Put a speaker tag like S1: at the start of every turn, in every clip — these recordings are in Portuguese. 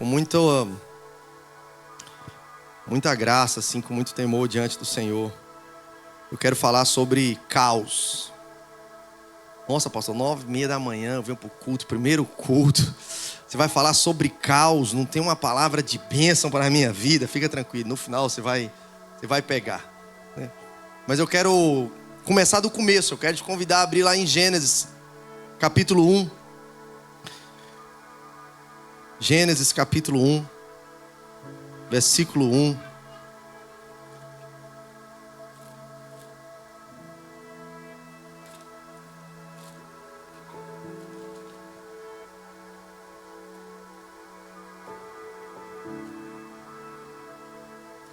S1: muita graça, assim, com muito temor diante do Senhor. Eu quero falar sobre caos. Nossa, pastor, 9h30 da manhã, eu venho para o culto, primeiro culto. Você vai falar sobre caos, não tem uma palavra de bênção para a minha vida, fica tranquilo, no final você vai pegar, né? Mas eu quero começar do começo, eu quero te convidar a abrir lá em Gênesis, capítulo 1. Gênesis, capítulo 1, versículo 1.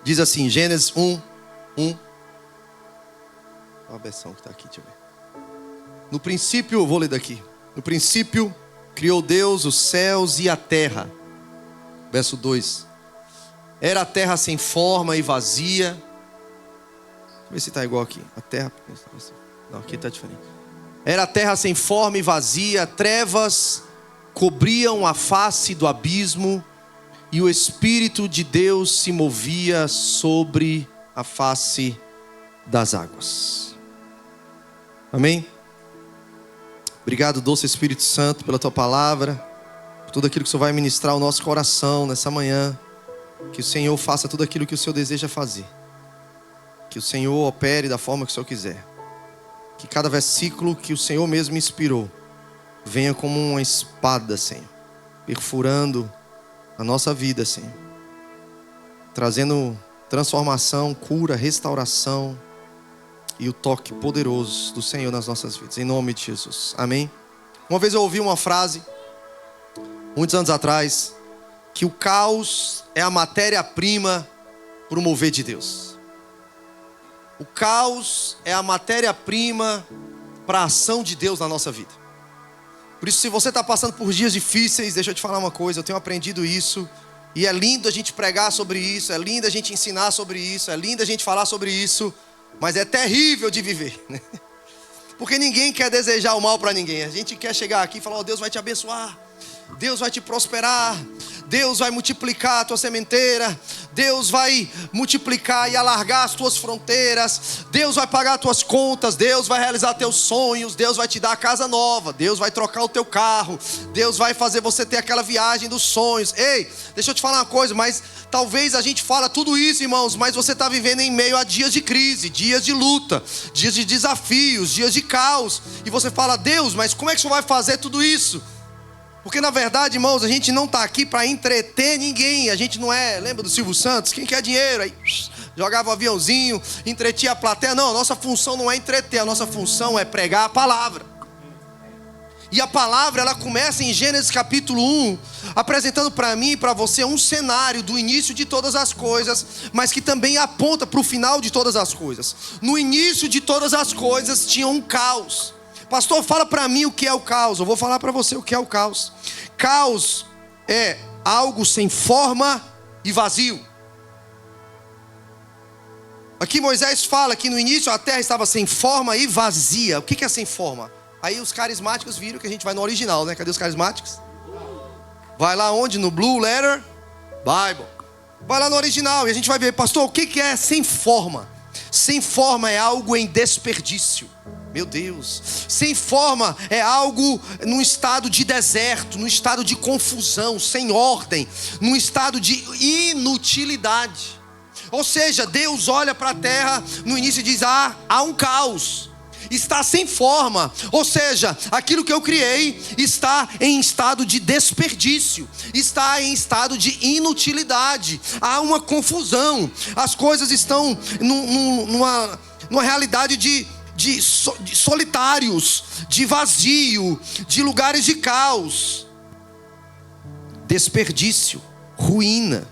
S1: Diz assim, Gênesis 1. Olha a versão que está aqui, deixa eu ver. No princípio, eu vou ler daqui. No princípio, criou Deus os céus e a terra. Verso 2. Era a terra sem forma e vazia. Deixa eu ver se está igual aqui. A terra... Não, aqui está diferente. Era a terra sem forma e vazia. Trevas cobriam a face do abismo. E o Espírito de Deus se movia sobre a face das águas. Amém? Obrigado, doce Espírito Santo, pela Tua palavra, por tudo aquilo que o Senhor vai ministrar ao nosso coração nessa manhã. Que o Senhor faça tudo aquilo que o Senhor deseja fazer. Que o Senhor opere da forma que o Senhor quiser. Que cada versículo que o Senhor mesmo inspirou venha como uma espada, Senhor, perfurando a nossa vida, Senhor, trazendo transformação, cura, restauração e o toque poderoso do Senhor nas nossas vidas, em nome de Jesus, amém? Uma vez eu ouvi uma frase, muitos anos atrás, que o caos é a matéria-prima para o mover de Deus. O caos é a matéria-prima para a ação de Deus na nossa vida. Por isso, se você está passando por dias difíceis, deixa eu te falar uma coisa, eu tenho aprendido isso. E é lindo a gente pregar sobre isso, é lindo a gente ensinar sobre isso, é lindo a gente falar sobre isso. Mas é terrível de viver, né? Porque ninguém quer desejar o mal para ninguém. A gente quer chegar aqui e falar, oh, Deus vai te abençoar, Deus vai te prosperar, Deus vai multiplicar a tua sementeira, Deus vai multiplicar e alargar as tuas fronteiras, Deus vai pagar as tuas contas, Deus vai realizar teus sonhos, Deus vai te dar a casa nova, Deus vai trocar o teu carro, Deus vai fazer você ter aquela viagem dos sonhos. Ei, deixa eu te falar uma coisa, mas talvez a gente fala tudo isso, irmãos, mas você está vivendo em meio a dias de crise, dias de luta, dias de desafios, dias de caos, e você fala, Deus, mas como é que o Senhor vai fazer tudo isso? Porque na verdade, irmãos, a gente não está aqui para entreter ninguém. A gente não é, lembra do Silvio Santos? Quem quer dinheiro? Aí jogava um aviãozinho, entretia a plateia. Não, a nossa função não é entreter, a nossa função é pregar a palavra. E a palavra, ela começa em Gênesis capítulo 1, apresentando para mim e para você um cenário do início de todas as coisas, mas que também aponta para o final de todas as coisas. No início de todas as coisas tinha um caos. Pastor, fala para mim o que é o caos. Eu vou falar para você o que é o caos. Caos é algo sem forma e vazio. Aqui Moisés fala que no início a terra estava sem forma e vazia. O que é sem forma? Aí os carismáticos viram que a gente vai no original, né? Cadê os carismáticos? Vai lá onde? No Blue Letter Bible. Vai lá no original e a gente vai ver, pastor, o que é sem forma? Sem forma é algo em desperdício. Meu Deus, sem forma é algo num estado de deserto, num estado de confusão, sem ordem, num estado de inutilidade. Ou seja, Deus olha para a terra no início e diz, há um caos, está sem forma. Ou seja, aquilo que eu criei está em estado de desperdício, está em estado de inutilidade, há uma confusão, as coisas estão numa realidade de solitários, de vazio, de lugares de caos, desperdício, ruína.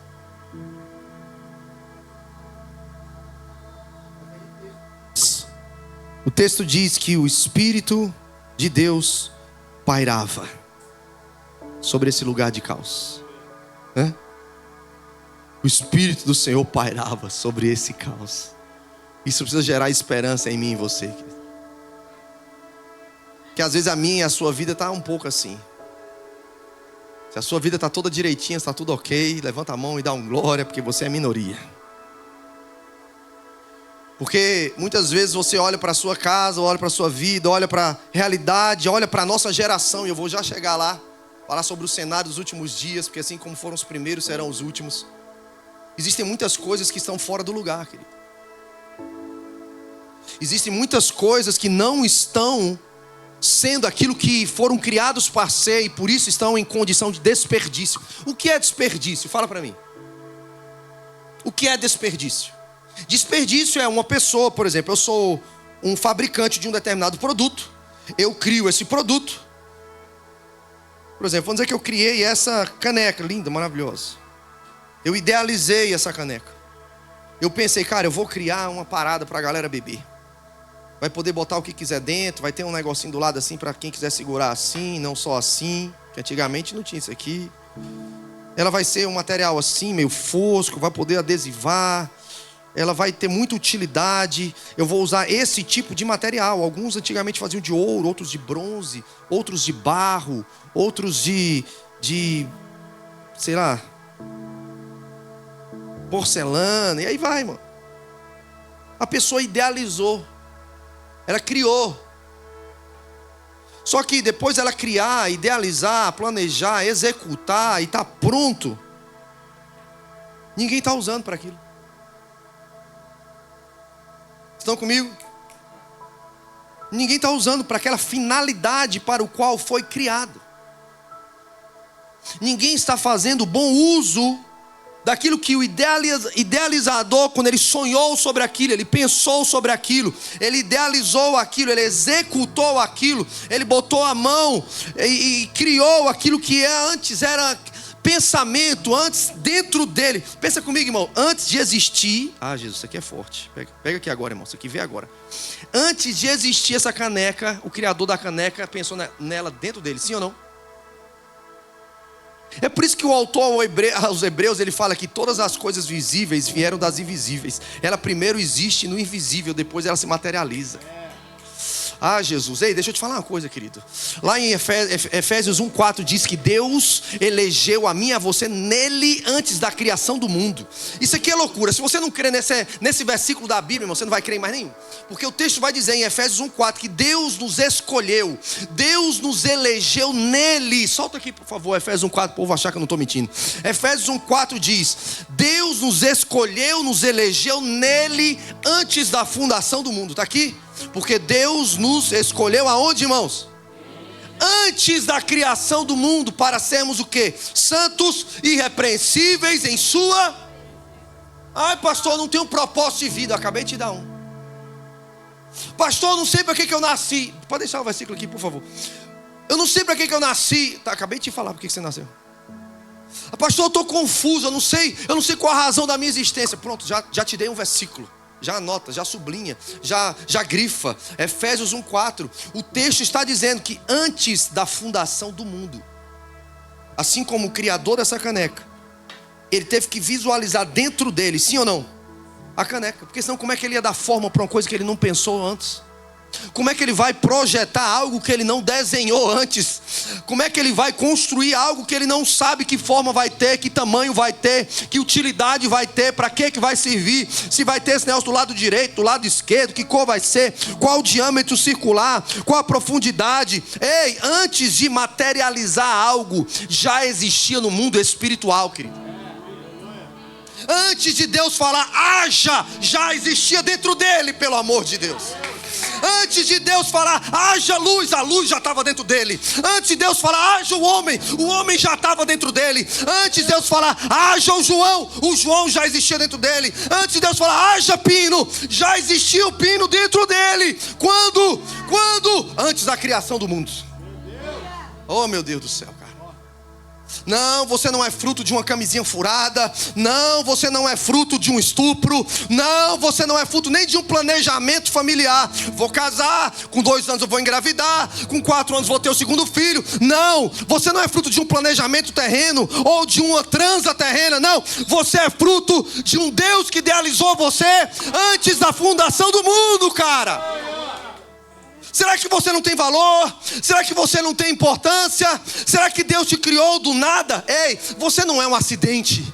S1: O texto diz que o Espírito de Deus pairava sobre esse lugar de caos. O Espírito do Senhor pairava sobre esse caos. Isso precisa gerar esperança em mim e em você. Que às vezes a minha e a sua vida está um pouco assim. Se a sua vida está toda direitinha, está tudo ok, levanta a mão e dá um glória, porque você é minoria. Porque muitas vezes você olha para a sua casa, olha para a sua vida, olha para a realidade, olha para a nossa geração, e eu vou já chegar lá, falar sobre o cenário dos últimos dias, porque assim como foram os primeiros, serão os últimos. Existem muitas coisas que estão fora do lugar, querido. Existem muitas coisas que não estão sendo aquilo que foram criados para ser, e por isso estão em condição de desperdício. O que é desperdício? Fala para mim. O que é desperdício? Desperdício é uma pessoa, por exemplo, eu sou um fabricante de um determinado produto, eu crio esse produto. Por exemplo, vamos dizer que eu criei essa caneca linda, maravilhosa. Eu idealizei essa caneca. Eu pensei, cara, eu vou criar uma parada para a galera beber. Vai poder botar o que quiser dentro, vai ter um negocinho do lado assim para quem quiser segurar assim, não só assim, que antigamente não tinha isso aqui. Ela vai ser um material assim, meio fosco, vai poder adesivar. Ela vai ter muita utilidade. Eu vou usar esse tipo de material. Alguns antigamente faziam de ouro, outros de bronze, outros de barro, outros de sei lá, porcelana. E aí vai, mano. A pessoa idealizou. Ela criou. Só que depois ela criar, idealizar, planejar, executar e tá pronto, ninguém está usando para aquilo. Estão comigo? Ninguém está usando para aquela finalidade para o qual foi criado. Ninguém está fazendo bom uso daquilo que o idealizador, quando ele sonhou sobre aquilo, ele pensou sobre aquilo, ele idealizou aquilo, ele executou aquilo, ele botou a mão e criou aquilo que antes era pensamento, antes dentro dele. Pensa comigo, irmão, antes de existir, Jesus, isso aqui é forte, pega aqui agora, irmão, isso aqui vê agora. Antes de existir essa caneca, o criador da caneca pensou nela dentro dele, sim ou não? É por isso que o autor aos Hebreus, ele fala que todas as coisas visíveis vieram das invisíveis. Ela primeiro existe no invisível, depois ela se materializa. Jesus, ei, deixa eu te falar uma coisa, querido. Lá em Efésios 1:4 diz que Deus elegeu a mim e a você nele antes da criação do mundo. Isso aqui é loucura. Se você não crê nesse versículo da Bíblia, irmão, você não vai crer em mais nenhum. Porque o texto vai dizer em Efésios 1:4 que Deus nos escolheu, Deus nos elegeu nele. Solta aqui, por favor, Efésios 1:4, para o povo achar que eu não estou mentindo. Efésios 1:4 diz: Deus nos escolheu, nos elegeu nele antes da fundação do mundo. Está aqui? Porque Deus nos escolheu aonde, irmãos? Antes da criação do mundo, para sermos o quê? Santos, irrepreensíveis em sua... pastor, não tenho um propósito de vida. Eu acabei de te dar um. Pastor, não sei para que eu nasci. Pode deixar o versículo aqui, por favor. Eu não sei para que eu nasci. Acabei de te falar para que você nasceu. Pastor, eu estou confuso, eu não sei qual a razão da minha existência. Pronto, já te dei um versículo. Já anota, já sublinha, já grifa. Efésios 1:4. O texto está dizendo que antes da fundação do mundo, assim como o criador dessa caneca, ele teve que visualizar dentro dele, sim ou não, a caneca. Porque senão como é que ele ia dar forma para uma coisa que ele não pensou antes? Como é que ele vai projetar algo que ele não desenhou antes? Como é que ele vai construir algo que ele não sabe que forma vai ter, que tamanho vai ter, que utilidade vai ter, para que vai servir? Se vai ter esse negócio do lado direito, do lado esquerdo, que cor vai ser, qual o diâmetro circular, qual a profundidade? Ei, antes de materializar algo, já existia no mundo espiritual, querido. Antes de Deus falar, haja, já existia dentro dele, pelo amor de Deus. Antes de Deus falar, haja luz, a luz já estava dentro dele. Antes de Deus falar, haja o homem já estava dentro dele. Antes de Deus falar, haja o João já existia dentro dele. Antes de Deus falar, haja pino, já existia o pino dentro dele. Quando? Antes da criação do mundo. Oh, meu Deus do céu, cara. Não, você não é fruto de uma camisinha furada. Não, você não é fruto de um estupro. Não, você não é fruto nem de um planejamento familiar. Vou casar, com 2 anos eu vou engravidar, com 4 anos vou ter o segundo filho. Não, você não é fruto de um planejamento terreno ou de uma transa terrena. Não, você é fruto de um Deus que idealizou você antes da fundação do mundo, cara. Será que você não tem valor? Será que você não tem importância? Será que Deus te criou do nada? Ei, você não é um acidente.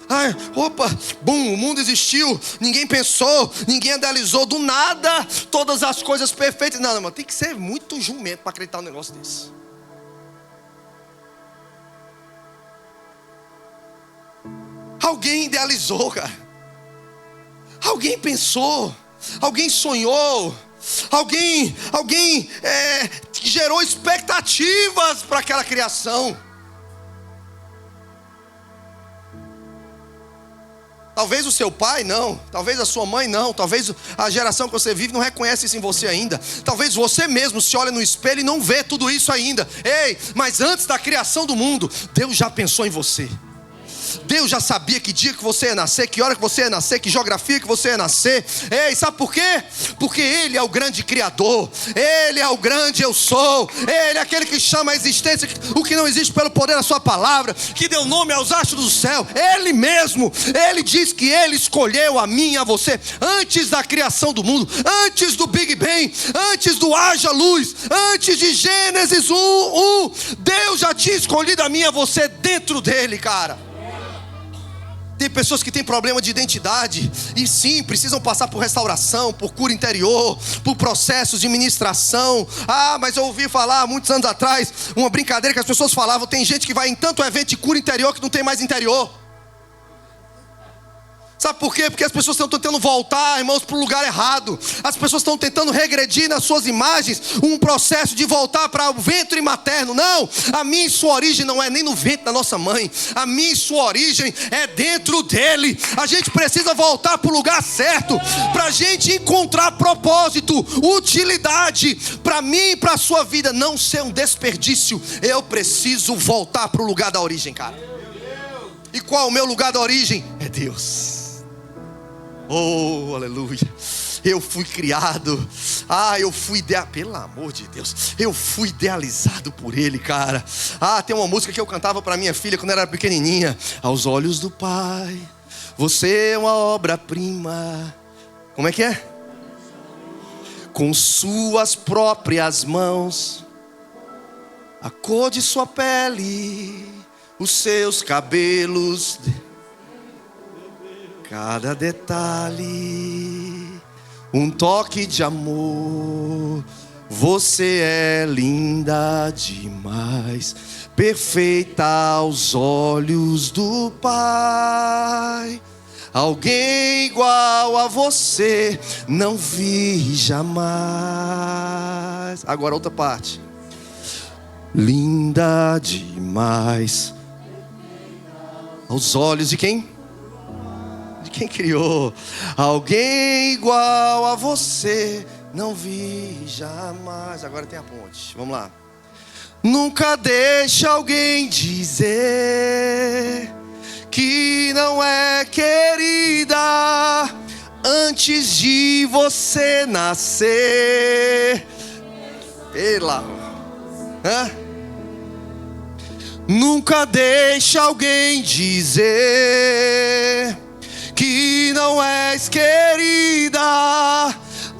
S1: Ai, opa, bum, o mundo existiu, ninguém pensou, ninguém idealizou, do nada, todas as coisas perfeitas. Não, mano, tem que ser muito jumento para acreditar num negócio desse. Alguém idealizou, cara. Alguém pensou, alguém sonhou, alguém gerou expectativas para aquela criação. Talvez o seu pai não, talvez a sua mãe não, talvez a geração que você vive não reconhece isso em você ainda. Talvez você mesmo se olhe no espelho e não vê tudo isso ainda. Ei, mas antes da criação do mundo, Deus já pensou em você. Deus já sabia que dia que você ia nascer, que hora que você ia nascer, que geografia que você ia nascer. Ei, sabe por quê? Porque Ele é o grande Criador. Ele é o grande eu sou. Ele é aquele que chama a existência o que não existe pelo poder da sua palavra, que deu nome aos astros do céu. Ele mesmo, Ele diz que Ele escolheu a mim e a você antes da criação do mundo, antes do Big Bang, antes do haja luz, antes de Gênesis 1. Deus já tinha escolhido a mim e a você dentro dele, cara. Tem pessoas que têm problema de identidade e sim, precisam passar por restauração, por cura interior, por processos de ministração. Mas eu ouvi falar muitos anos atrás, uma brincadeira que as pessoas falavam: tem gente que vai em tanto evento de cura interior que não tem mais interior. Sabe por quê? Porque as pessoas estão tentando voltar, irmãos, para o lugar errado. As pessoas estão tentando regredir nas suas imagens um processo de voltar para o ventre materno. Não, a minha e sua origem não é nem no ventre da nossa mãe. A minha e sua origem é dentro dele. A gente precisa voltar para o lugar certo, para a gente encontrar propósito, utilidade, para mim e para a sua vida não ser um desperdício. Eu preciso voltar para o lugar da origem, cara. E qual é o meu lugar da origem? É Deus. Oh, aleluia. Eu fui criado. Pelo amor de Deus, eu fui idealizado por Ele, cara. Tem uma música que eu cantava para minha filha quando ela era pequenininha. Aos olhos do Pai, você é uma obra-prima. Como é que é? Com suas próprias mãos, a cor de sua pele, os seus cabelos, cada detalhe, um toque de amor. Você é linda demais, perfeita aos olhos do Pai. Alguém igual a você não vi jamais. Agora outra parte. Linda demais aos olhos de quem? Quem criou? Alguém igual a você não vi jamais. Agora tem a ponte, vamos lá. Nunca deixe alguém dizer que não é querida antes de você nascer. Ei lá. Nunca deixe alguém dizer que não és querida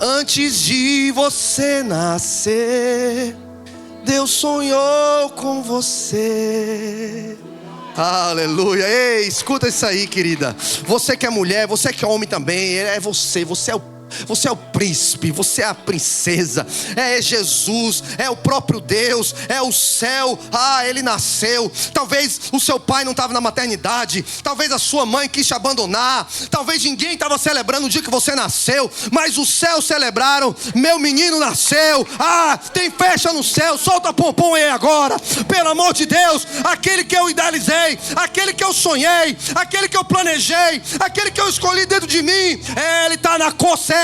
S1: antes de você nascer. Deus sonhou com você. Aleluia. Ei, escuta isso aí, querida. Você que é mulher, você que é homem também, é você é o príncipe, você é a princesa, é Jesus, é o próprio Deus, é o céu. Ele nasceu. Talvez o seu pai não estava na maternidade, talvez a sua mãe quis te abandonar, talvez ninguém estava celebrando o dia que você nasceu, mas os céus celebraram. Meu menino nasceu. Tem festa no céu. Solta pompom aí agora, pelo amor de Deus. Aquele que eu idealizei, aquele que eu sonhei, aquele que eu planejei, aquele que eu escolhi dentro de mim, ele está na cor certa,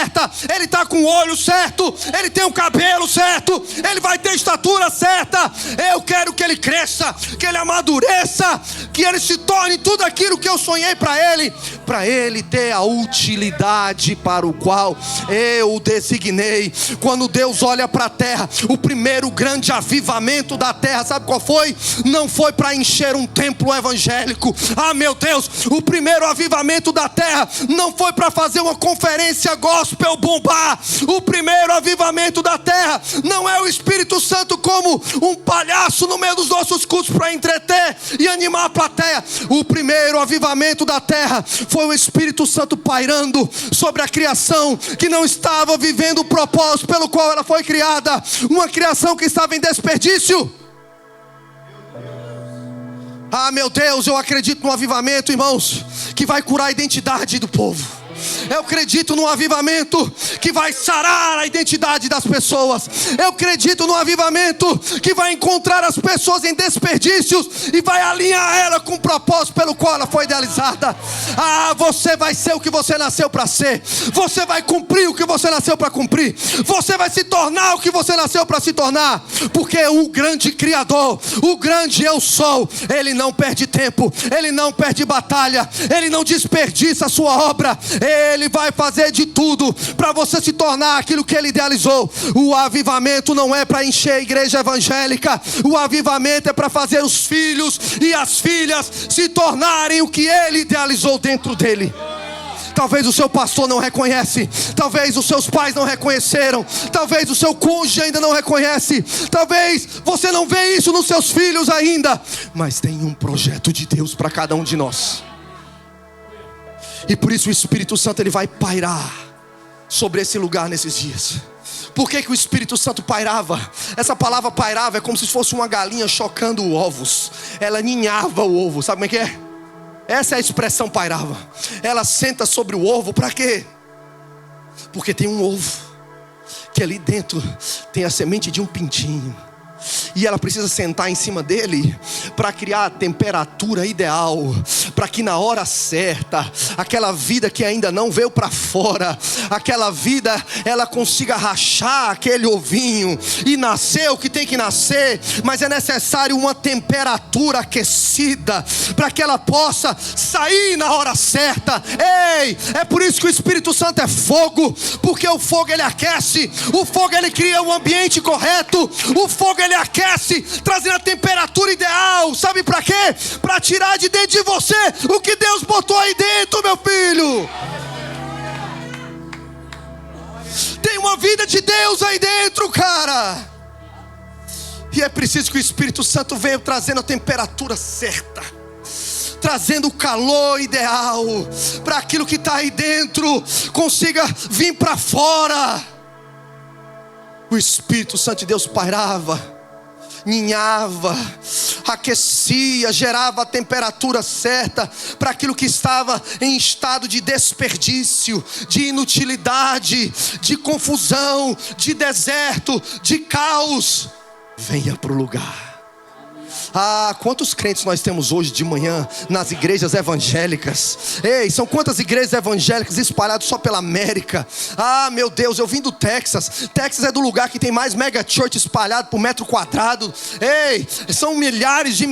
S1: ele está com o olho certo, ele tem o cabelo certo, ele vai ter a estatura certa. Eu quero que ele cresça, que ele amadureça, que ele se torne tudo aquilo que eu sonhei para ele ter a utilidade para o qual eu o designei. Quando Deus olha para a terra, o primeiro grande avivamento da terra, sabe qual foi? Não foi para encher um templo evangélico. Meu Deus, o primeiro avivamento da terra não foi para fazer uma conferência gospel. gospel bombar, o primeiro avivamento da terra, não é o Espírito Santo como um palhaço no meio dos nossos cultos para entreter e animar a plateia. O primeiro avivamento da terra foi o Espírito Santo pairando sobre a criação que não estava vivendo o propósito pelo qual ela foi criada, uma criação que estava em desperdício. Ah, meu Deus, eu acredito no avivamento, irmãos, que vai curar a identidade do povo. Eu acredito no avivamento que vai sarar a identidade das pessoas. Eu acredito no avivamento que vai encontrar as pessoas em desperdícios e vai alinhar ela com o propósito pelo qual ela foi idealizada. Ah, você vai ser o que você nasceu para ser. Você vai cumprir o que você nasceu para cumprir. Você vai se tornar o que você nasceu para se tornar. Porque o grande Criador, o grande eu sou, Ele não perde tempo, Ele não perde batalha, Ele não desperdiça a sua obra. Ele vai fazer de tudo para você se tornar aquilo que Ele idealizou. O avivamento não é para encher a igreja evangélica. O avivamento é para fazer os filhos e as filhas se tornarem o que Ele idealizou dentro dele. Talvez o seu pastor não reconhece, talvez os seus pais não reconheceram, talvez o seu cônjuge ainda não reconhece, talvez você não vê isso nos seus filhos ainda, mas tem um projeto de Deus para cada um de nós. E por isso o Espírito Santo ele vai pairar sobre esse lugar nesses dias. Por que o Espírito Santo pairava? Essa palavra pairava é como se fosse uma galinha chocando ovos. Ela ninhava o ovo, sabe como é que é? Essa é a expressão pairava. Ela senta sobre o ovo, para quê? Porque tem um ovo que ali dentro tem a semente de um pintinho. E ela precisa sentar em cima dele para criar a temperatura ideal, para que na hora certa, aquela vida que ainda não veio para fora, aquela vida ela consiga rachar aquele ovinho e nascer o que tem que nascer. Mas é necessário uma temperatura aquecida para que ela possa sair na hora certa. Ei, é por isso que o Espírito Santo é fogo, porque o fogo ele aquece, o fogo ele cria um ambiente correto, o fogo ele aquece, trazendo a temperatura ideal. Sabe para quê? Para tirar de dentro de você o que Deus botou aí dentro, meu filho. Tem uma vida de Deus aí dentro, cara. E é preciso que o Espírito Santo venha trazendo a temperatura certa, trazendo o calor ideal, para aquilo que está aí dentro consiga vir para fora. O Espírito Santo de Deus pairava, ninhava, aquecia, gerava a temperatura certa para aquilo que estava em estado de desperdício, de inutilidade, de confusão, de deserto, de caos. Venha para o lugar. Ah, quantos crentes nós temos hoje de manhã nas igrejas evangélicas? Ei, são quantas igrejas evangélicas espalhadas só pela América? Ah, meu Deus, eu vim do Texas. Texas é do lugar que tem mais mega church espalhado por metro quadrado. Ei, são milhares de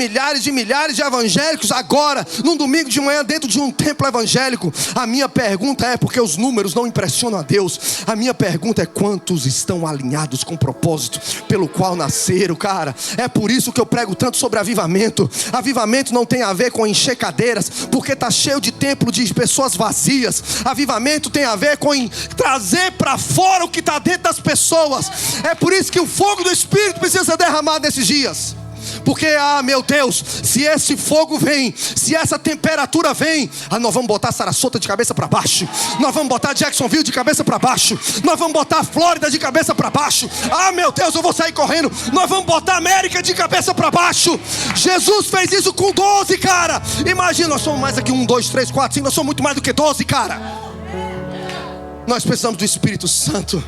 S1: evangélicos agora, num domingo de manhã, dentro de um templo evangélico. A minha pergunta é, porque os números não impressionam a Deus, a minha pergunta é: quantos estão alinhados com o propósito pelo qual nasceram, cara? É por isso que eu prego tanto sobre avivamento. Avivamento não tem a ver com encher cadeiras, porque está cheio de templo de pessoas vazias. Avivamento tem a ver com trazer para fora o que está dentro das pessoas. É por isso que o fogo do Espírito precisa ser derramado nesses dias. Porque, ah, meu Deus, se esse fogo vem, se essa temperatura vem, nós vamos botar Sarasota de cabeça para baixo, nós vamos botar Jacksonville de cabeça para baixo, nós vamos botar Flórida de cabeça para baixo. Ah, meu Deus, eu vou sair correndo. Nós vamos botar América de cabeça para baixo. Jesus fez isso com 12, cara. Imagina, nós somos mais aqui 1, 2, 3, 4, 5. Nós somos muito mais do que 12, cara. Nós precisamos do Espírito Santo.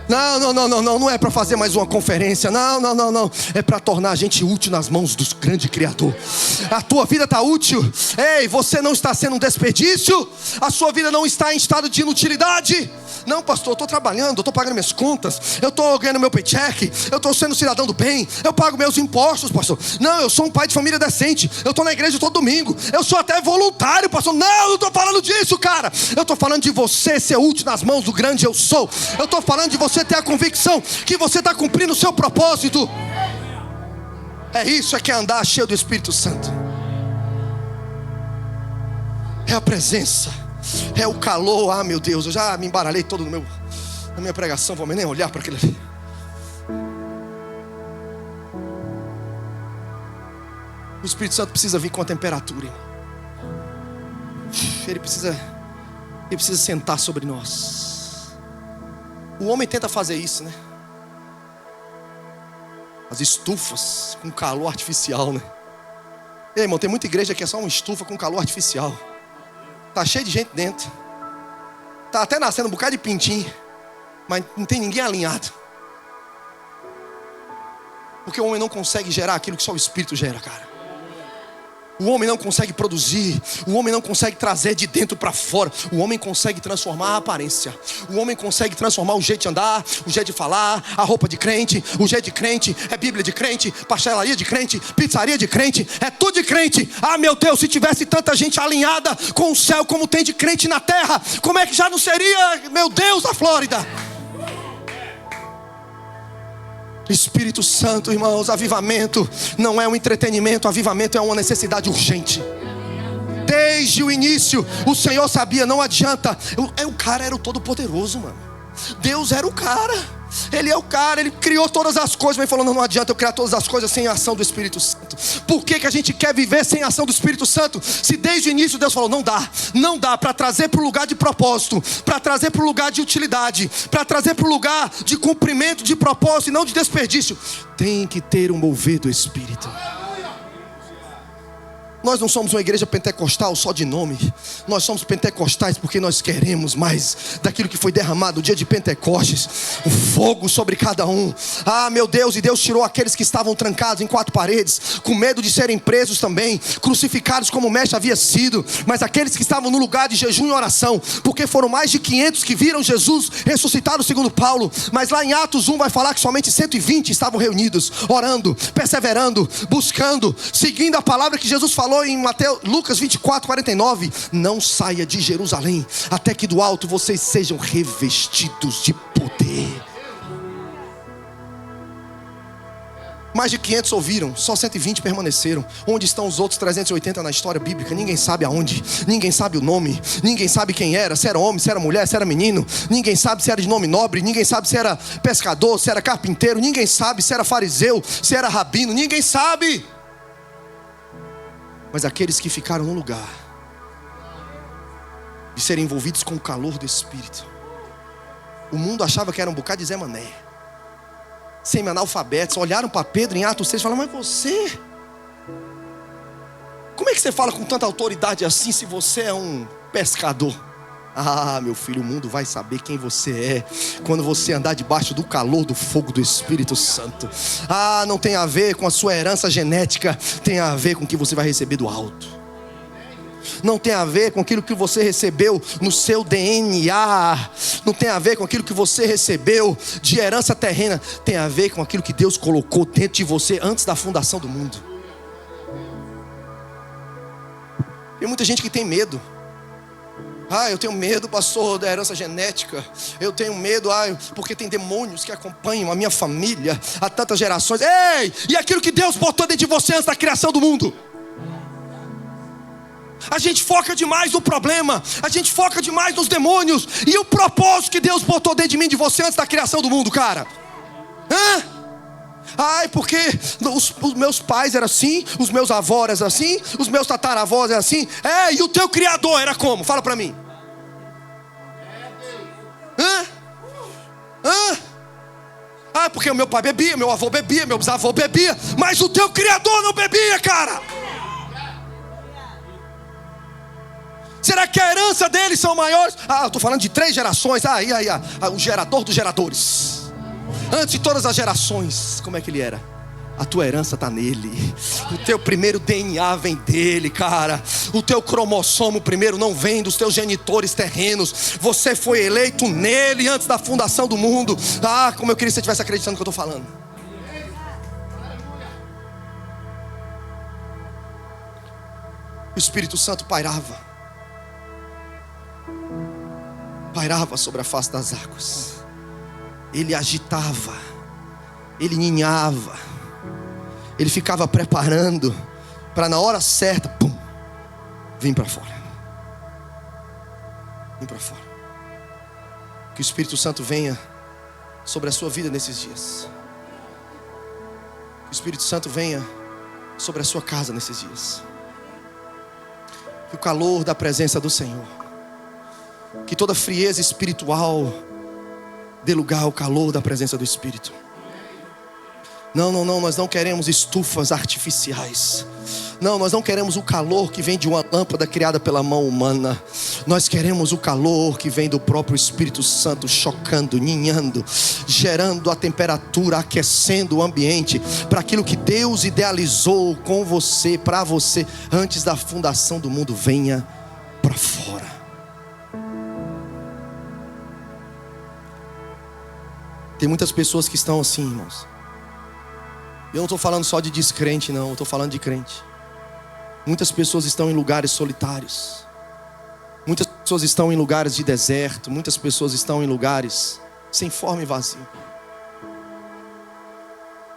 S1: Não é para fazer mais uma conferência. Não. É para tornar a gente útil nas mãos do grande Criador. A tua vida está útil. Ei, você não está sendo um desperdício. A sua vida não está em estado de inutilidade. Não, pastor, eu estou trabalhando, eu estou pagando minhas contas, eu estou ganhando meu paycheck, eu estou sendo cidadão do bem, eu pago meus impostos, pastor. Não, eu sou um pai de família decente, eu estou na igreja todo domingo, eu sou até voluntário, pastor. Não estou falando disso, cara. Eu estou falando de você ser útil nas mãos do grande eu sou. Eu estou falando de você ter a convicção que você está cumprindo o seu propósito. É isso, é que é andar cheio do Espírito Santo. É a presença, É o calor. Ah, meu Deus, eu já me embaralhei todo na minha pregação, vou nem olhar para aquilo ali. O Espírito Santo precisa vir com a temperatura, irmão. Ele precisa sentar sobre nós. O homem tenta fazer isso, né? As estufas com calor artificial, né? Ei, irmão, tem muita igreja que é só uma estufa com calor artificial. Tá cheio de gente dentro. Tá até nascendo um bocado de pintinho, mas não tem ninguém alinhado. Porque o homem não consegue gerar aquilo que só o Espírito gera, cara. O homem não consegue produzir. O homem não consegue trazer de dentro para fora. O homem consegue transformar a aparência. O homem consegue transformar o jeito de andar, o jeito de falar, a roupa de crente. O jeito de crente é Bíblia de crente, pastelaria de crente, pizzaria de crente. É tudo de crente. Ah, meu Deus, se tivesse tanta gente alinhada com o céu como tem de crente na terra, como é que já não seria, meu Deus, a Flórida? Espírito Santo, irmãos, avivamento não é um entretenimento, avivamento é uma necessidade urgente. Desde o início, o Senhor sabia, não adianta. O cara era o Todo-Poderoso, mano. Deus era o cara. Ele é o cara, ele criou todas as coisas. Mas ele falou, não adianta eu criar todas as coisas sem a ação do Espírito Santo. Por que a gente quer viver sem a ação do Espírito Santo? Se desde o início Deus falou, não dá para trazer para o lugar de propósito, para trazer para o lugar de utilidade, para trazer para o lugar de cumprimento de propósito e não de desperdício. Tem que ter um mover do Espírito. Nós não somos uma igreja pentecostal só de nome. Nós somos pentecostais porque nós queremos mais daquilo que foi derramado no dia de Pentecostes. O fogo sobre cada um. Ah, meu Deus, e Deus tirou aqueles que estavam trancados em 4 paredes, com medo de serem presos também, crucificados como o mestre havia sido. Mas aqueles que estavam no lugar de jejum e oração, porque foram mais de 500 que viram Jesus ressuscitado segundo Paulo. Mas lá em Atos 1 vai falar que somente 120 estavam reunidos, orando, perseverando, buscando, seguindo a palavra que Jesus falou em Lucas 24:49. Não saia de Jerusalém até que do alto vocês sejam revestidos de poder. Mais de 500 ouviram, só 120 permaneceram. Onde estão os outros 380 na história bíblica? Ninguém sabe aonde, ninguém sabe o nome, ninguém sabe quem era, se era homem, se era mulher, se era menino. Ninguém sabe se era de nome nobre, ninguém sabe se era pescador, se era carpinteiro. Ninguém sabe se era fariseu, se era rabino, ninguém sabe. Mas aqueles que ficaram no lugar de serem envolvidos com o calor do Espírito. O mundo achava que era um bocado de Zé Mané, semi-analfabetos. Olharam para Pedro em Atos 6 e falaram, mas você, como é que você fala com tanta autoridade assim se você é um pescador? Ah, meu filho, o mundo vai saber quem você é quando você andar debaixo do calor do fogo do Espírito Santo. Ah, não tem a ver com a sua herança genética, tem a ver com o que você vai receber do alto. Não tem a ver com aquilo que você recebeu no seu DNA. Não tem a ver com aquilo que você recebeu de herança terrena. Tem a ver com aquilo que Deus colocou dentro de você antes da fundação do mundo. Tem muita gente que tem medo. Ah, eu tenho medo, pastor, da herança genética. Eu tenho medo, porque tem demônios que acompanham a minha família há tantas gerações. Ei, e aquilo que Deus botou dentro de você antes da criação do mundo? A gente foca demais no problema, a gente foca demais nos demônios. E o propósito que Deus botou dentro de mim, de você, antes da criação do mundo, cara? Ai, porque os meus pais eram assim, os meus avós eram assim, os meus tataravós eram assim. E o teu criador era como? Fala pra mim. Porque o meu pai bebia, meu avô bebia, meu bisavô bebia, mas o teu criador não bebia, cara. Será que a herança deles são maiores? Eu estou falando de 3 gerações. O gerador dos geradores. Antes de todas as gerações, como é que ele era? A tua herança está nele. O teu primeiro DNA vem dele, cara. O teu cromossomo primeiro não vem dos teus genitores terrenos. Você foi eleito nele antes da fundação do mundo. Como eu queria que você estivesse acreditando no que eu estou falando. O Espírito Santo pairava sobre a face das águas. Ele agitava, ele ninhava, ele ficava preparando para na hora certa, vir para fora. Vem para fora. Que o Espírito Santo venha sobre a sua vida nesses dias. Que o Espírito Santo venha sobre a sua casa nesses dias. Que o calor da presença do Senhor, que toda frieza espiritual dê lugar ao calor da presença do Espírito. Não, nós não queremos estufas artificiais. Não, nós não queremos o calor que vem de uma lâmpada criada pela mão humana. Nós queremos o calor que vem do próprio Espírito Santo, chocando, ninhando, gerando a temperatura, aquecendo o ambiente para aquilo que Deus idealizou com você, para você, antes da fundação do mundo. Venha para fora. Tem muitas pessoas que estão assim, irmãos. Eu não estou falando só de descrente, não. Eu estou falando de crente. Muitas pessoas estão em lugares solitários. Muitas pessoas estão em lugares de deserto. Muitas pessoas estão em lugares sem forma e vazio.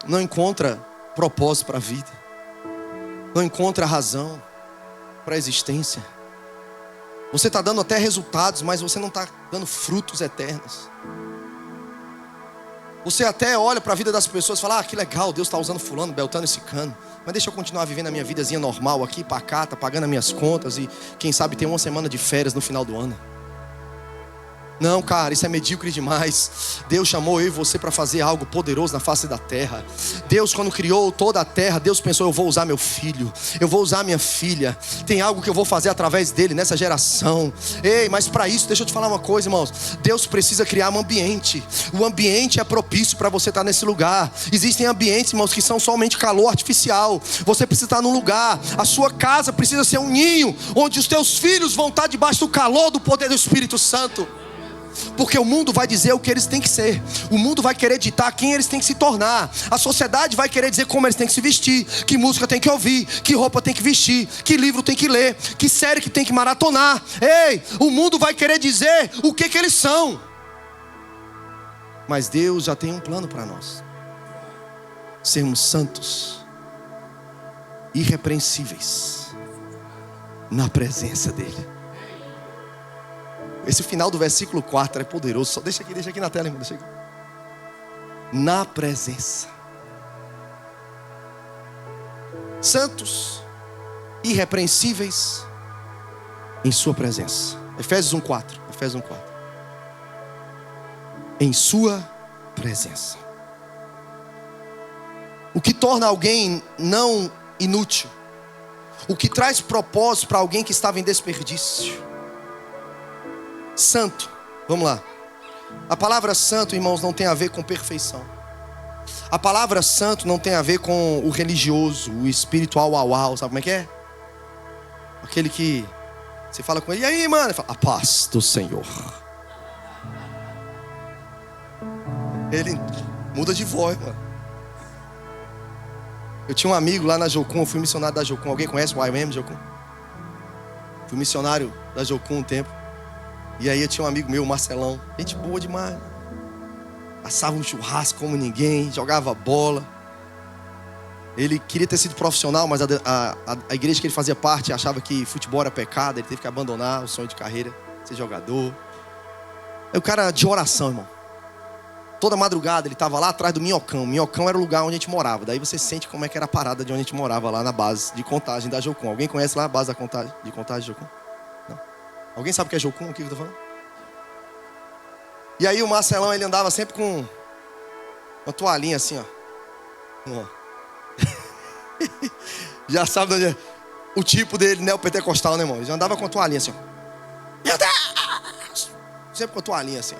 S1: Não encontra propósito para a vida. Não encontra razão para a existência. Você está dando até resultados, mas você não está dando frutos eternos. Você até olha para a vida das pessoas e fala: que legal, Deus está usando fulano, beltano e cicano. Mas deixa eu continuar vivendo a minha vidazinha normal aqui, pacata, pagando as minhas contas e quem sabe ter uma semana de férias no final do ano. Não, cara, isso é medíocre demais. Deus chamou eu e você para fazer algo poderoso na face da terra. Deus, quando criou toda a terra, Deus pensou: eu vou usar meu filho, eu vou usar minha filha. Tem algo que eu vou fazer através dele nessa geração. Ei, mas para isso, deixa eu te falar uma coisa, irmãos. Deus precisa criar um ambiente. O ambiente é propício para você estar nesse lugar. Existem ambientes, irmãos, que são somente calor artificial. Você precisa estar num lugar. A sua casa precisa ser um ninho onde os teus filhos vão estar debaixo do calor do poder do Espírito Santo. Porque o mundo vai dizer o que eles têm que ser. O mundo vai querer ditar quem eles têm que se tornar. A sociedade vai querer dizer como eles têm que se vestir, que música tem que ouvir, que roupa tem que vestir, que livro tem que ler, que série que tem que maratonar. Ei, o mundo vai querer dizer o que eles são. Mas Deus já tem um plano para nós. Sermos santos, irrepreensíveis na presença dEle. Esse final do versículo 4 é poderoso. Só deixa aqui na tela, irmão. Deixa aqui. Na presença. Santos, irrepreensíveis em sua presença. Efésios 1:4. Efésios 1:4. Em sua presença. O que torna alguém não inútil. O que traz propósito para alguém que estava em desperdício. Santo, vamos lá. A palavra santo, irmãos, não tem a ver com perfeição. A palavra santo não tem a ver com o religioso, o espiritual, sabe como é que é? Aquele que você fala com ele: e aí, mano? Ele fala: a paz do Senhor. Ele muda de voz, mano. Eu tinha um amigo lá na Jocum, eu fui missionário da Jocum. Alguém conhece o YWAM Jocum? Fui missionário da Jocum um tempo. E aí eu tinha um amigo meu, o Marcelão, gente boa demais. Assava um churrasco como ninguém, jogava bola. Ele queria ter sido profissional, mas a igreja que ele fazia parte achava que futebol era pecado. Ele teve que abandonar o sonho de carreira, ser jogador. Aí o cara de oração, irmão. Toda madrugada ele estava lá atrás do Minhocão. Minhocão era o lugar onde a gente morava. Daí você sente como é que era a parada de onde a gente morava, lá na base de Contagem da Jocum. Alguém conhece lá a base de Contagem de Jocum? Alguém sabe o que é Jocum? O que eu tô falando? E aí o Marcelão, ele andava sempre com uma toalhinha assim, ó. Já sabe onde é o tipo dele, neopentecostal, né, irmão? Ele já andava com a toalhinha assim, ó. Meu Deus! Sempre com a toalhinha assim, ó.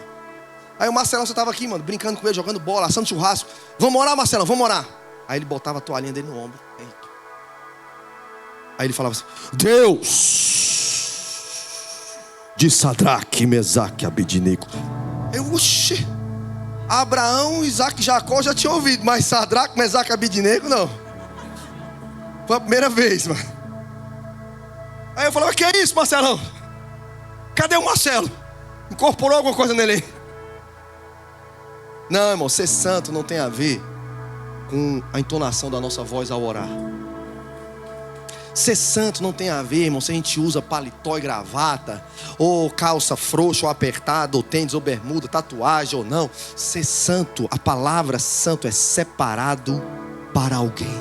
S1: Aí o Marcelão, você tava aqui, mano, brincando com ele, jogando bola, assando churrasco. Vamos orar, Marcelão, vamos orar. Aí ele botava a toalhinha dele no ombro. Aí ele falava assim: Deus de Sadraque, Mesaque e Abednego. Oxê, Abraão, Isaac e Jacó já tinha ouvido, mas Sadraque, Mesaque e Abednego não. Foi a primeira vez, mano. Aí eu falava: que é isso, Marcelão? Cadê o Marcelo? Incorporou alguma coisa nele? Não, irmão, ser santo não tem a ver com a entonação da nossa voz ao orar. Ser santo não tem a ver, irmão, se a gente usa paletó e gravata, ou calça frouxa ou apertada, ou tênis ou bermuda, tatuagem ou não. Ser santo, a palavra santo é separado para alguém.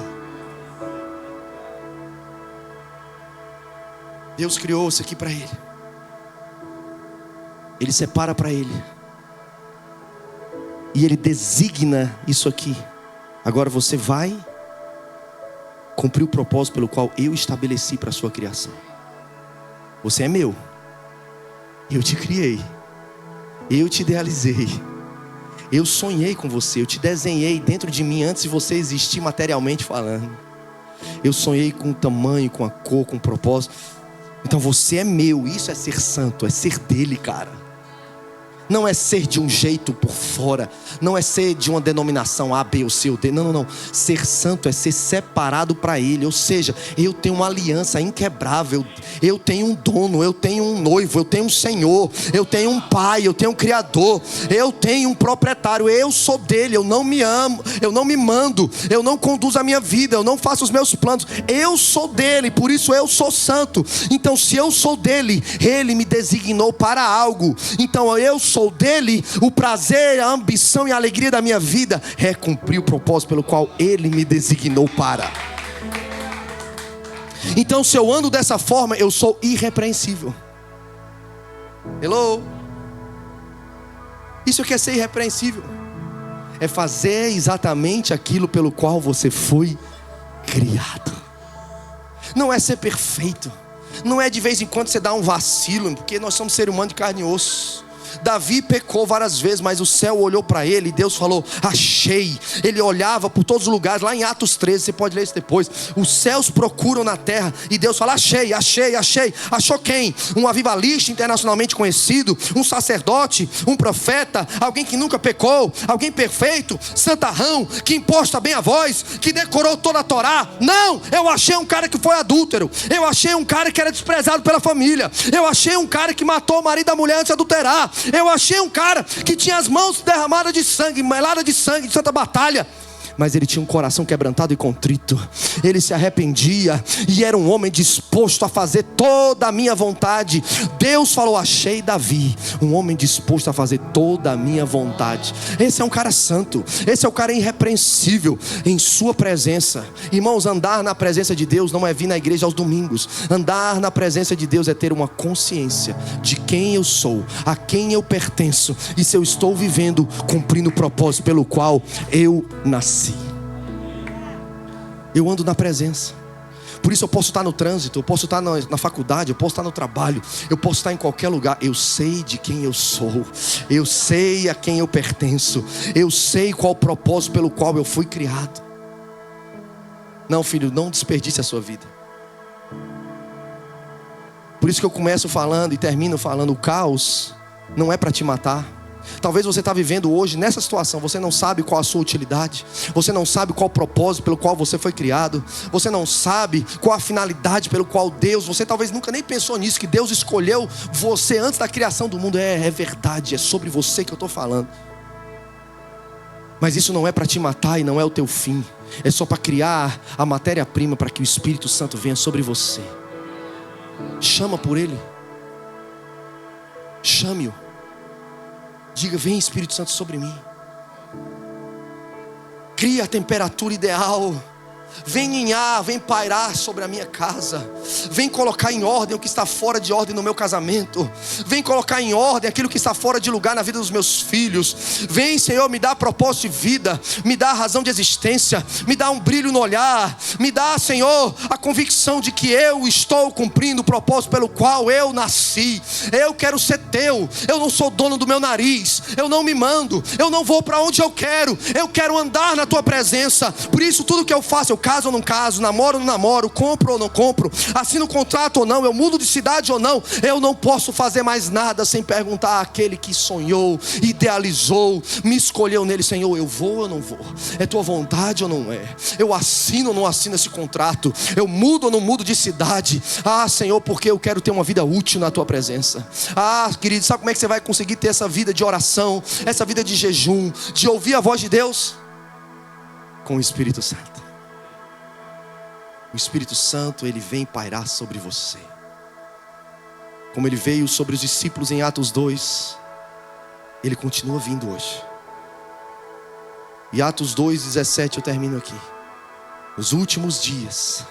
S1: Deus criou isso aqui para Ele. Ele separa para Ele. E Ele designa isso aqui. Agora você vai cumprir o propósito pelo qual eu estabeleci para a sua criação. Você é meu. Eu te criei. Eu te idealizei. Eu sonhei com você. Eu te desenhei dentro de mim antes de você existir materialmente falando. Eu sonhei com o tamanho, com a cor, com o propósito. Então você é meu. Isso é ser santo, é ser dele, cara. Não é ser de um jeito por fora. Não é ser de uma denominação A, B ou C ou D. Não, não, não. Ser santo é ser separado para Ele. Ou seja, eu tenho uma aliança inquebrável. Eu tenho um dono, eu tenho um noivo, eu tenho um Senhor, eu tenho um Pai, eu tenho um Criador, eu tenho um proprietário. Eu sou dele, eu não me amo, eu não me mando, eu não conduzo a minha vida, eu não faço os meus planos. Eu sou dele, por isso eu sou santo. Então se eu sou dele, Ele me designou para algo. Então eu sou dele, o prazer, a ambição e a alegria da minha vida é cumprir o propósito pelo qual Ele me designou para. Então se eu ando dessa forma, eu sou irrepreensível. Hello? Isso aqui é ser irrepreensível. É fazer exatamente aquilo pelo qual você foi criado. Não é ser perfeito. Não é de vez em quando você dar um vacilo, porque nós somos seres humanos de carne e osso. Davi pecou várias vezes, mas o céu olhou para ele e Deus falou, achei. Ele olhava por todos os lugares, lá em Atos 13, você pode ler isso depois. Os céus procuram na terra e Deus fala, achei, achei, achei. Achou quem? Um avivalista internacionalmente conhecido, um sacerdote, um profeta, alguém que nunca pecou, alguém perfeito, santarrão, que imposta bem a voz, que decorou toda a Torá. Não, eu achei um cara que foi adúltero. Eu achei um cara que era desprezado pela família. Eu achei um cara que matou o marido da mulher antes de adulterar. Eu achei um cara que tinha as mãos derramadas de sangue, melada de sangue, de santa batalha. Mas ele tinha um coração quebrantado e contrito. Ele se arrependia e era um homem disposto a fazer toda a minha vontade. Deus falou, achei Davi, um homem disposto a fazer toda a minha vontade. Esse é um cara santo. Esse é um cara irrepreensível em sua presença. Irmãos, andar na presença de Deus não é vir na igreja aos domingos. Andar na presença de Deus é ter uma consciência de quem eu sou, a quem eu pertenço, e se eu estou vivendo, cumprindo o propósito pelo qual eu nasci. Eu ando na presença. Por isso eu posso estar no trânsito, eu posso estar na faculdade, eu posso estar no trabalho, eu posso estar em qualquer lugar. Eu sei de quem eu sou, eu sei a quem eu pertenço, eu sei qual o propósito pelo qual eu fui criado. Não, filho, não desperdice a sua vida. Por isso que eu começo falando e termino falando, o caos não é para te matar. Talvez você está vivendo hoje nessa situação, você não sabe qual a sua utilidade, você não sabe qual o propósito pelo qual você foi criado, você não sabe qual a finalidade pelo qual Deus, você talvez nunca nem pensou nisso, que Deus escolheu você antes da criação do mundo. É verdade, é sobre você que eu estou falando. Mas isso não é para te matar e não é o teu fim, é só para criar a matéria-prima para que o Espírito Santo venha sobre você. Chama por Ele, chame-o. Diga, vem Espírito Santo sobre mim. Cria a temperatura ideal. Vem ninhar, vem pairar sobre a minha casa. Vem colocar em ordem o que está fora de ordem no meu casamento. Vem colocar em ordem aquilo que está fora de lugar na vida dos meus filhos. Vem, Senhor, me dá propósito de vida, me dá razão de existência, me dá um brilho no olhar, me dá, Senhor, a convicção de que eu estou cumprindo o propósito pelo qual eu nasci. Eu quero ser teu. Eu não sou dono do meu nariz, eu não me mando, eu não vou para onde eu quero andar na tua presença. Por isso tudo que eu faço, eu caso ou não caso, namoro ou não namoro, compro ou não compro, assino contrato ou não, eu mudo de cidade ou não, eu não posso fazer mais nada sem perguntar àquele que sonhou, idealizou, me escolheu nele. Senhor, eu vou ou não vou? É tua vontade ou não é? Eu assino ou não assino esse contrato? Eu mudo ou não mudo de cidade? Ah, Senhor, porque eu quero ter uma vida útil na tua presença. Ah, querido, sabe como é que você vai conseguir ter essa vida de oração, essa vida de jejum, de ouvir a voz de Deus? Com o Espírito Santo. O Espírito Santo, ele vem pairar sobre você. Como ele veio sobre os discípulos em Atos 2, ele continua vindo hoje. E Atos 2:17 eu termino aqui. Nos últimos dias,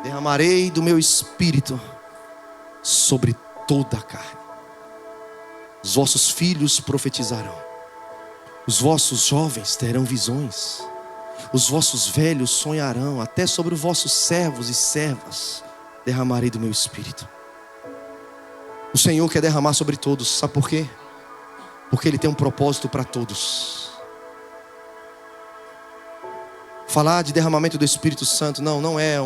S1: derramarei do meu Espírito sobre toda a carne. Os vossos filhos profetizarão. Os vossos jovens terão visões. Os vossos velhos sonharão. Até sobre os vossos servos e servas derramarei do meu Espírito. O Senhor quer derramar sobre todos. Sabe por quê? Porque Ele tem um propósito para todos. Falar de derramamento do Espírito Santo não é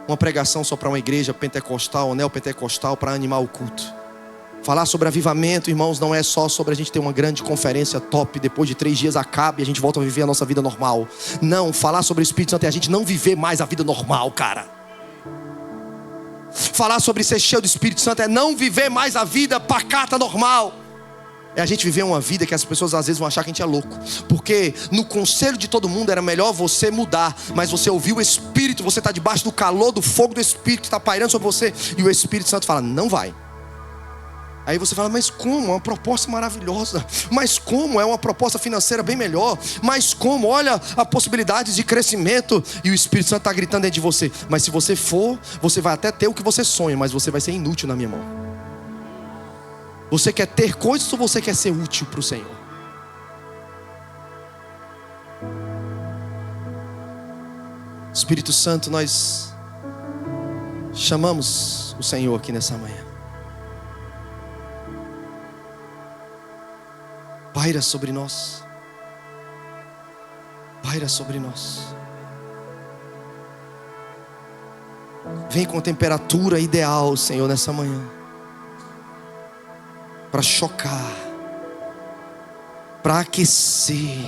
S1: uma pregação só para uma igreja pentecostal ou neopentecostal para animar o culto. Falar sobre avivamento, irmãos, não é só sobre a gente ter uma grande conferência top, depois de 3 dias acaba e a gente volta a viver a nossa vida normal. Não, falar sobre o Espírito Santo é a gente não viver mais a vida normal, cara. Falar sobre ser cheio do Espírito Santo é não viver mais a vida pacata normal. É a gente viver uma vida que as pessoas às vezes vão achar que a gente é louco. Porque no conselho de todo mundo era melhor você mudar. Mas você ouviu o Espírito, você está debaixo do calor, do fogo do Espírito que está pairando sobre você. E o Espírito Santo fala, não vai. Aí você fala, mas como? É uma proposta maravilhosa. Mas como? É uma proposta financeira bem melhor. Mas como? Olha a possibilidade de crescimento. E o Espírito Santo está gritando dentro de você. Mas se você for, você vai até ter o que você sonha, mas você vai ser inútil na minha mão. Você quer ter coisas ou você quer ser útil para o Senhor? Espírito Santo, nós chamamos o Senhor aqui nessa manhã. Paira sobre nós. Paira sobre nós. Vem com a temperatura ideal, Senhor, nessa manhã. Para chocar. Para aquecer.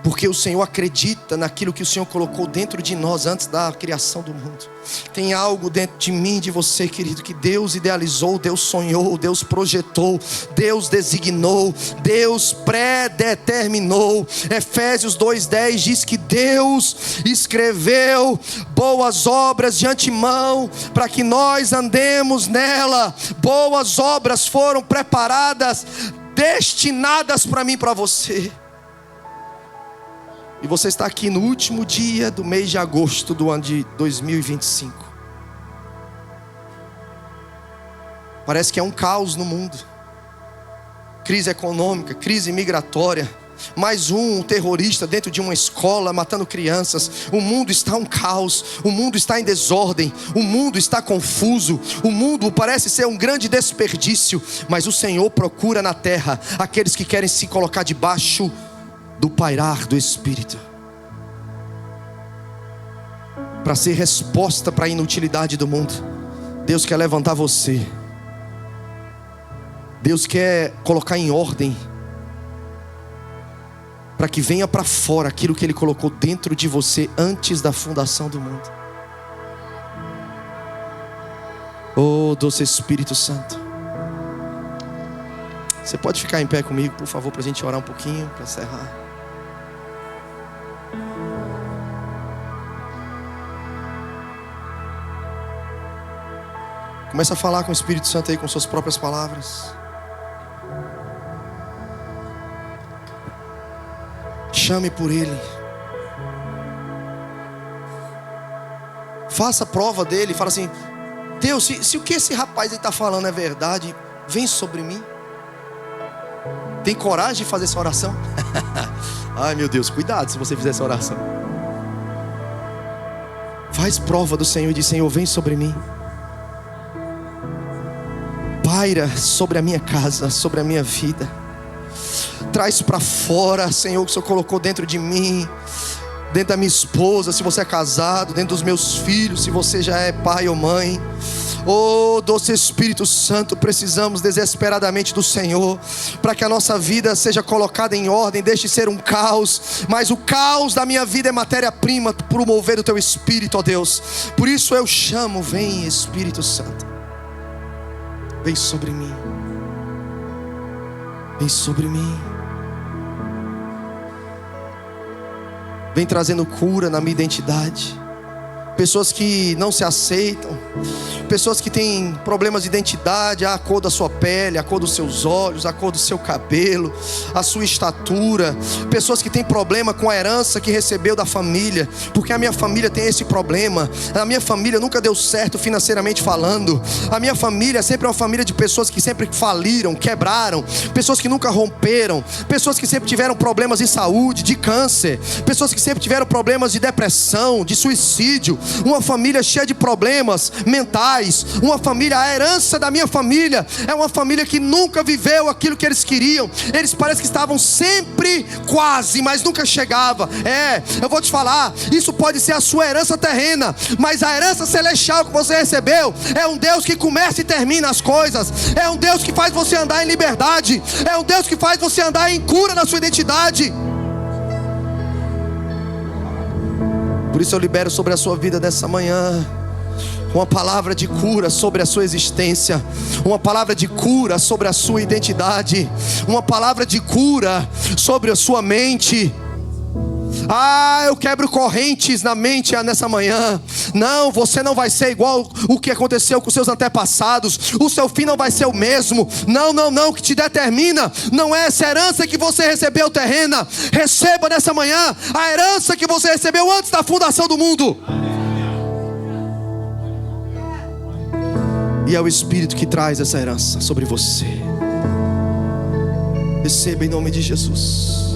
S1: Porque o Senhor acredita naquilo que o Senhor colocou dentro de nós antes da criação do mundo. Tem algo dentro de mim, de você, querido, que Deus idealizou, Deus sonhou, Deus projetou, Deus designou, Deus predeterminou. Efésios 2:10 diz que Deus escreveu boas obras de antemão para que nós andemos nela. Boas obras foram preparadas, destinadas para mim e para você. E você está aqui no último dia do mês de agosto do ano de 2025. Parece que é um caos no mundo. Crise econômica, crise migratória. Mais um terrorista dentro de uma escola matando crianças. O mundo está um caos. O mundo está em desordem. O mundo está confuso. O mundo parece ser um grande desperdício. Mas o Senhor procura na terra aqueles que querem se colocar debaixo do pairar do Espírito, para ser resposta para a inutilidade do mundo. Deus quer levantar você. Deus quer colocar em ordem, para que venha para fora aquilo que Ele colocou dentro de você antes da fundação do mundo. Oh, doce Espírito Santo. Você pode ficar em pé comigo, por favor, para a gente orar um pouquinho, para encerrar. Começa a falar com o Espírito Santo aí com suas próprias palavras. Chame por Ele. Faça prova dele. Fala assim: Deus, se o que esse rapaz aí está falando é verdade, vem sobre mim. Tem coragem de fazer essa oração? Ai meu Deus, cuidado se você fizer essa oração. Faz prova do Senhor e diz: Senhor, vem sobre mim. Paira sobre a minha casa, sobre a minha vida. Traz para fora, Senhor, o que o Senhor colocou dentro de mim, dentro da minha esposa, se você é casado, dentro dos meus filhos, se você já é pai ou mãe. Oh, doce Espírito Santo, precisamos desesperadamente do Senhor, para que a nossa vida seja colocada em ordem, deixe de ser um caos, mas o caos da minha vida é matéria-prima para o mover do Teu Espírito, ó Deus. Por isso eu chamo, vem Espírito Santo. Vem sobre mim. Vem sobre mim. vem trazendo cura na minha identidade. Pessoas que não se aceitam, pessoas que têm problemas de identidade, a cor da sua pele, a cor dos seus olhos, a cor do seu cabelo, a sua estatura. Pessoas que têm problema com a herança que recebeu da família, porque a minha família tem esse problema. A minha família nunca deu certo financeiramente falando. A minha família sempre é uma família de pessoas que sempre faliram, quebraram, pessoas que nunca romperam, pessoas que sempre tiveram problemas de saúde, de câncer, pessoas que sempre tiveram problemas de depressão, de suicídio. Uma família cheia de problemas mentais. Uma família, a herança da minha família é uma família que nunca viveu aquilo que eles queriam. Eles parecem que estavam sempre quase, mas nunca chegava. Eu vou te falar, isso pode ser a sua herança terrena, mas a herança celestial que você recebeu é um Deus que começa e termina as coisas. É um Deus que faz você andar em liberdade. É um Deus que faz você andar em cura na sua identidade. Por isso eu libero sobre a sua vida dessa manhã uma palavra de cura sobre a sua existência, uma palavra de cura sobre a sua identidade, uma palavra de cura sobre a sua mente. Eu quebro correntes na mente nessa manhã. Não, você não vai ser igual o que aconteceu com seus antepassados. O seu fim não vai ser o mesmo. Não, o que te determina não é essa herança que você recebeu terrena. Receba nessa manhã a herança que você recebeu antes da fundação do mundo. E é o Espírito que traz essa herança sobre você. Receba em nome de Jesus.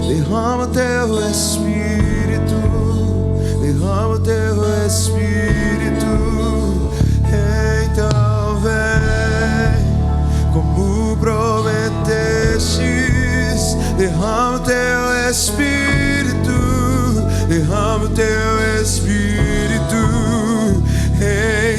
S2: Derrama teu Espírito, derrama teu Espírito. Então vem, como prometestes. Derrama teu Espírito, derrama teu Espírito.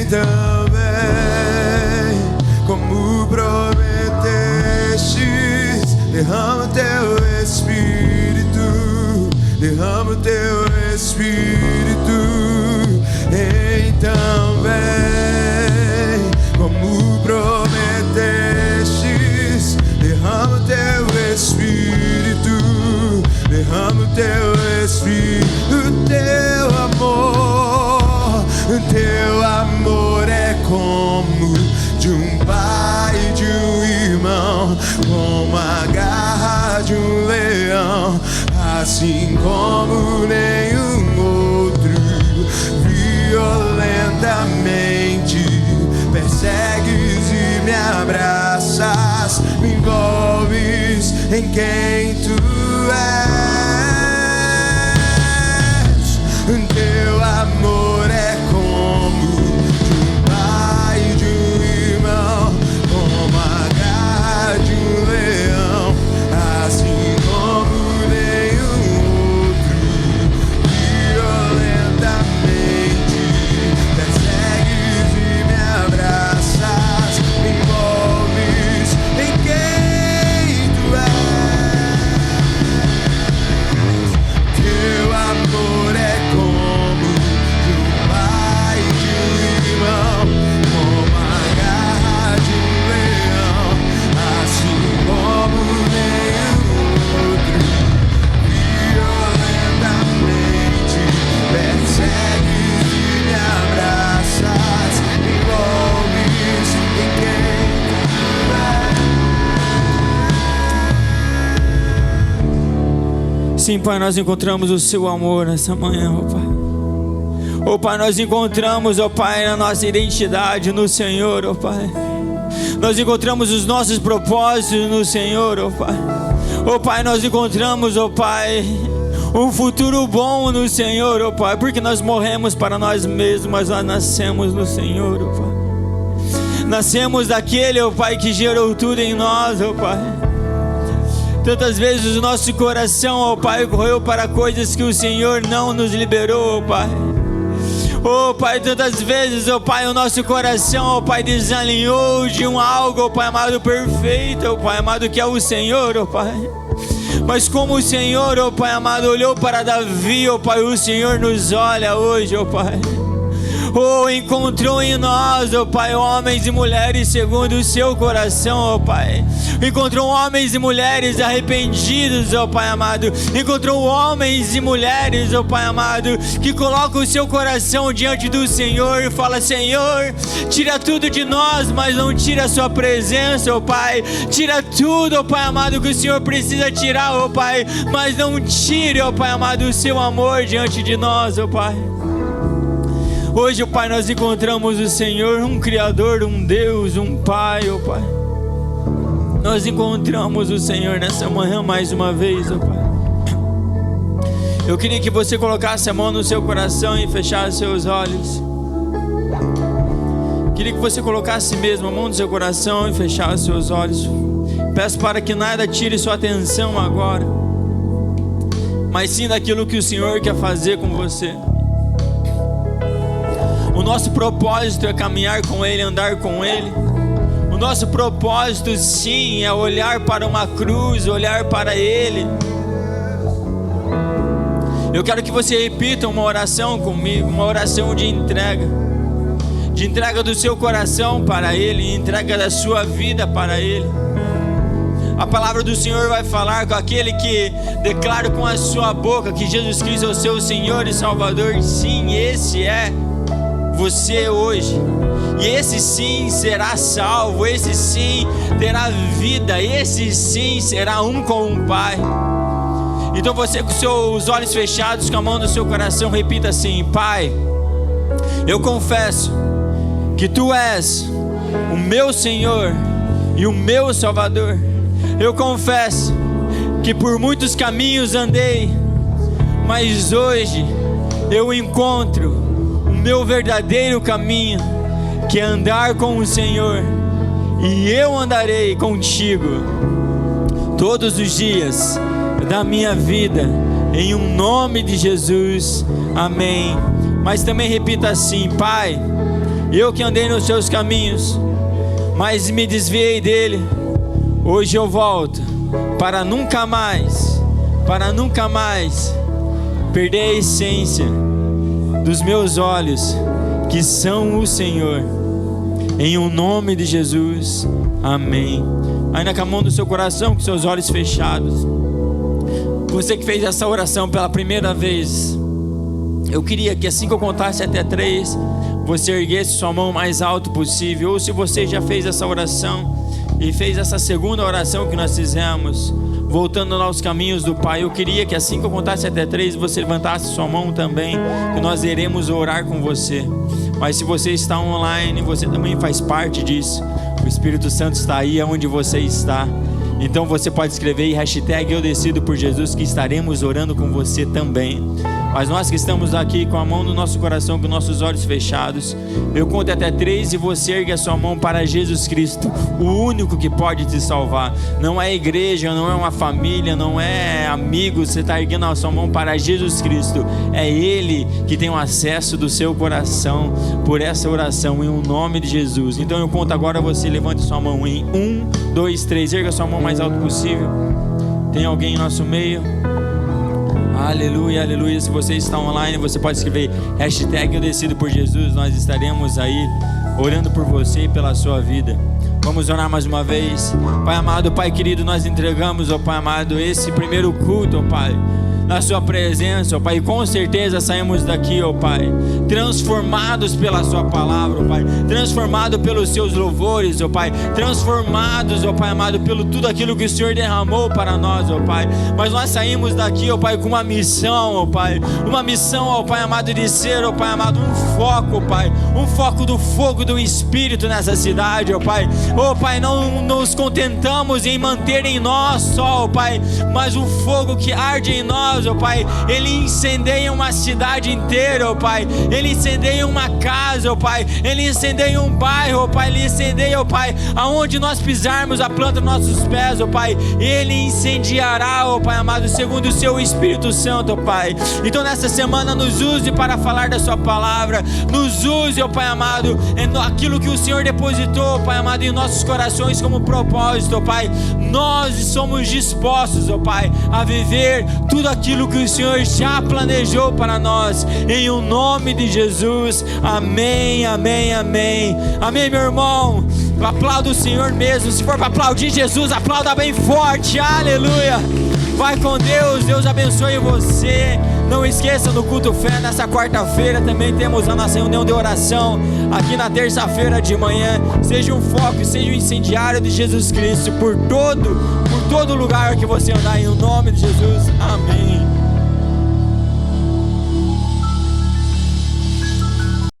S2: Então vem, como prometestes. Derrama teu Espírito, derrama teu Espírito. Então vem, como prometestes. Derrama teu Espírito, derrama teu Espírito. Teu amor é como de um pai e de um irmão, como a garra de um leão, assim como nenhum outro. Violentamente persegues e me abraças, me envolves em quem tu és. Teu amor é como de um pai e de um irmão, como a garra de um leão, assim como nenhum outro. Violentamente persegues e me abraças, me envolves em quem tu és. Teu amor é como de um pai e de um irmão, como a garra de um leão, assim como nenhum outro. Violentamente persegues e me abraças, me envolves em quem tu és.
S3: Sim, Pai, nós encontramos o seu amor nessa manhã, ó Pai. Ó Pai, nós encontramos, ó Pai, a nossa identidade no Senhor, ó Pai. Nós encontramos os nossos propósitos no Senhor, ó Pai. Ó Pai, nós encontramos, ó Pai, um futuro bom no Senhor, ó Pai, porque nós morremos para nós mesmos, mas nós nascemos no Senhor, ó Pai. Nascemos daquele, ó Pai, que gerou tudo em nós, ó Pai. Tantas vezes o nosso coração, ó Pai, correu para coisas que o Senhor não nos liberou, ó Pai. Ó Pai, tantas vezes, ó Pai, o nosso coração, ó Pai, desalinhou de algo, ó Pai amado, perfeito, ó Pai amado, que é o Senhor, ó Pai. Mas como o Senhor, ó Pai amado, olhou para Davi, ó Pai, o Senhor nos olha hoje, ó Pai. Oh, encontrou em nós, ó Pai, homens e mulheres segundo o seu coração, ó Pai. Encontrou homens e mulheres arrependidos, ó Pai amado. Encontrou homens e mulheres, ó Pai amado, que colocam o seu coração diante do Senhor e fala: Senhor, tira tudo de nós, mas não tira a sua presença, ó Pai. Tira tudo, ó Pai amado, que o Senhor precisa tirar, ó Pai, mas não tire, ó Pai amado, o seu amor diante de nós, ó Pai. Hoje, ó Pai, nós encontramos o Senhor, um Criador, um Deus, um Pai, ó Pai. Nós encontramos o Senhor nessa manhã mais uma vez, ó Pai. Eu queria que você colocasse a mão no seu coração e fechasse seus olhos. Queria que você colocasse mesmo a mão no seu coração e fechasse seus olhos. Peço para que nada tire sua atenção agora, mas sim daquilo que o Senhor quer fazer com você. O nosso propósito é caminhar com Ele, andar com Ele. O nosso propósito, sim, é olhar para uma cruz, olhar para Ele. Eu quero que você repita uma oração comigo, uma oração de entrega do seu coração para Ele, entrega da sua vida para Ele. A palavra do Senhor vai falar com aquele que declara com a sua boca que Jesus Cristo é o seu Senhor e Salvador. Sim, esse é você hoje, e esse sim será salvo, esse sim terá vida, esse sim será um com o Pai. Então você, com seus olhos fechados, com a mão no seu coração, repita assim: Pai, eu confesso que Tu és o meu Senhor e o meu Salvador. Eu confesso que por muitos caminhos andei, mas hoje eu encontro meu verdadeiro caminho, que é andar com o Senhor, e eu andarei contigo todos os dias da minha vida, em um nome de Jesus, amém. Mas também repita assim: Pai, eu que andei nos seus caminhos, mas me desviei dele, hoje eu volto para nunca mais perder a essência dos meus olhos, que são o Senhor, em o nome de Jesus, amém. Ainda com a mão no seu coração, com seus olhos fechados, você que fez essa oração pela primeira vez, eu queria que assim que eu contasse até 3, você erguesse sua mão mais alto possível. Ou se você já fez essa oração e fez essa segunda oração que nós fizemos, voltando aos caminhos do Pai, eu queria que assim que eu contasse até 3, você levantasse sua mão também, que nós iremos orar com você. Mas se você está online, você também faz parte disso. O Espírito Santo está aí onde você está. Então você pode escrever hashtag eu decido por Jesus, que estaremos orando com você também. Mas nós que estamos aqui com a mão no nosso coração, com nossos olhos fechados, eu conto até 3 e você ergue a sua mão para Jesus Cristo, o único que pode te salvar. Não é igreja, não é uma família, não é amigo, você está erguendo a sua mão para Jesus Cristo. É Ele que tem o acesso do seu coração por essa oração, em nome de Jesus. Então eu conto agora, você levante sua mão em 1, 2, 3, erga a sua mão mais alto possível. Tem alguém em nosso meio? Aleluia, aleluia. Se você está online, você pode escrever hashtag eu decido por Jesus. Nós estaremos aí orando por você e pela sua vida. Vamos orar mais uma vez. Pai amado, Pai querido, nós entregamos, ó Pai amado, esse primeiro culto, ó Pai, na sua presença, ó Pai, e com certeza saímos daqui, ó Pai, transformados pela sua palavra, ó Pai, transformados pelos seus louvores, ó Pai, transformados, ó Pai amado, pelo tudo aquilo que o Senhor derramou para nós, ó Pai. Mas nós saímos daqui, ó Pai, com uma missão, ó Pai, uma missão, ó Pai amado, de ser, ó Pai amado, um foco, ó Pai, um foco do fogo do Espírito nessa cidade, ó Pai. Ó Pai, não nos contentamos em manter em nós só, ó Pai, mas o fogo que arde em nós, ó Pai, ele incendeia uma cidade inteira, ó Pai, ele incendeia uma casa, ó Pai, ele incendeia um bairro, ó Pai, ele incendeia, ó Pai, aonde nós pisarmos a planta dos nossos pés, ó Pai, ele incendiará, ó Pai amado, segundo o seu Espírito Santo, ó Pai. Então nessa semana nos use para falar da sua palavra, nos use, ó Pai amado, aquilo que o Senhor depositou, ó Pai amado, em nossos corações como propósito, ó Pai. Nós somos dispostos, ó Pai, a viver tudo aquilo que o Senhor já planejou para nós, em o nome de Jesus. Amém, amém, amém. Amém, meu irmão. Aplauda o Senhor mesmo. Se for para aplaudir Jesus, aplauda bem forte. Aleluia. Vai com Deus. Deus abençoe você. Não esqueça, no culto fé, nessa quarta-feira também temos a nossa reunião de oração. Aqui na terça-feira de manhã. Seja um foco, seja um incendiário de Jesus Cristo por todo lugar que você andar, em nome de Jesus. Amém.